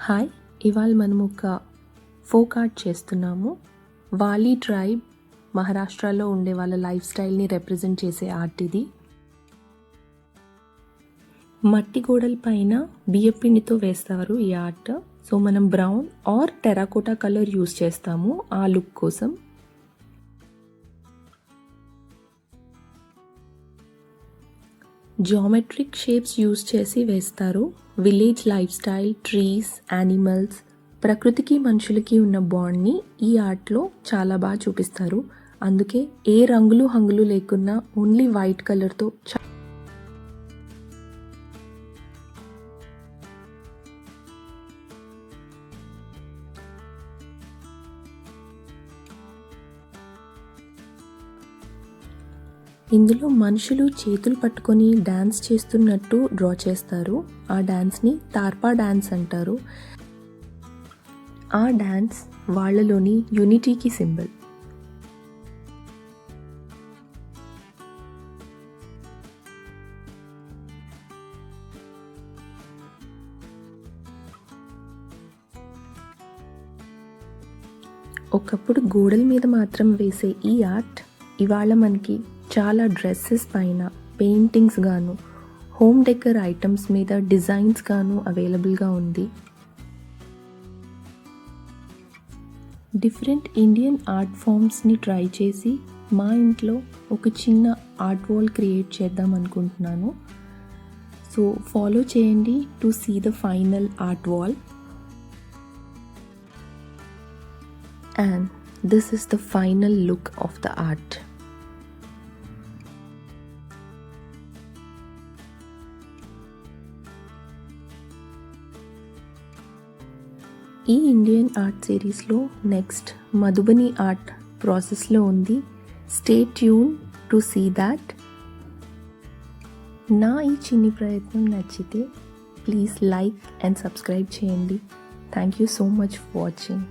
Hi, ఇవాళ మనం ఒక ఫోక్ ఆర్ట్ చేస్తున్నాము. వాలి ట్రైబ్ మహారాష్ట్రలో ఉండే వాళ్ళ లైఫ్ స్టైల్ని రిప్రజెంట్ చేసే ఆర్ట్ ఇది. మట్టి గోడల పైన బియ్యపిండితో వేస్తారు ఈ ఆర్ట్. సో మనం brown or terracotta colour use చేస్తాము ఆ లుక్ కోసం. జామెట్రిక్ షేప్స్ యూస్ చేసి వేస్తారు. Village life style, trees, animals, ప్రకృతికి మనుషులకి ఉన్న బాండ్ని ఈ ఆర్ట్లో చాలా బాగా చూపిస్తారు. అందుకే ఏ రంగులు హంగులు లేకున్నా ఓన్లీ వైట్ కలర్తో ఇందులో మనుషులు చేతులు పట్టుకొని డ్యాన్స్ చేస్తున్నట్టు డ్రా చేస్తారు. ఆ డ్యాన్స్ని తార్పా డ్యాన్స్ అంటారు. ఆ డ్యాన్స్ వాళ్ళలోని యూనిటీకి సింబల్. ఒకప్పుడు గోడల మీద మాత్రం వేసే ఈ ఆర్ట్ ఇవాళ మనకి చాలా డ్రెస్సెస్ పైన, పెయింటింగ్స్ గాను, హోమ్ డెకర్ ఐటమ్స్ మీద డిజైన్స్ గాను అవైలబుల్గా ఉంది. డిఫరెంట్ ఇండియన్ ఆర్ట్ ఫామ్స్ని ట్రై చేసి మా ఇంట్లో ఒక చిన్న ఆర్ట్ వాల్ క్రియేట్ చేద్దాం అనుకుంటున్నాను. సో ఫాలో చేయండి to see the final art wall. And this is the final look of the art. ఈ ఇండియన్ ఆర్ట్ సిరీస్లో నెక్స్ట్ మధుబని ఆర్ట్ ప్రాసెస్లో ఉంది. Stay tune to see that. నా ఈ చిన్ని ప్రయత్నం నచ్చితే ప్లీజ్ లైక్ అండ్ సబ్స్క్రైబ్ చేయండి. Thank you so much for watching.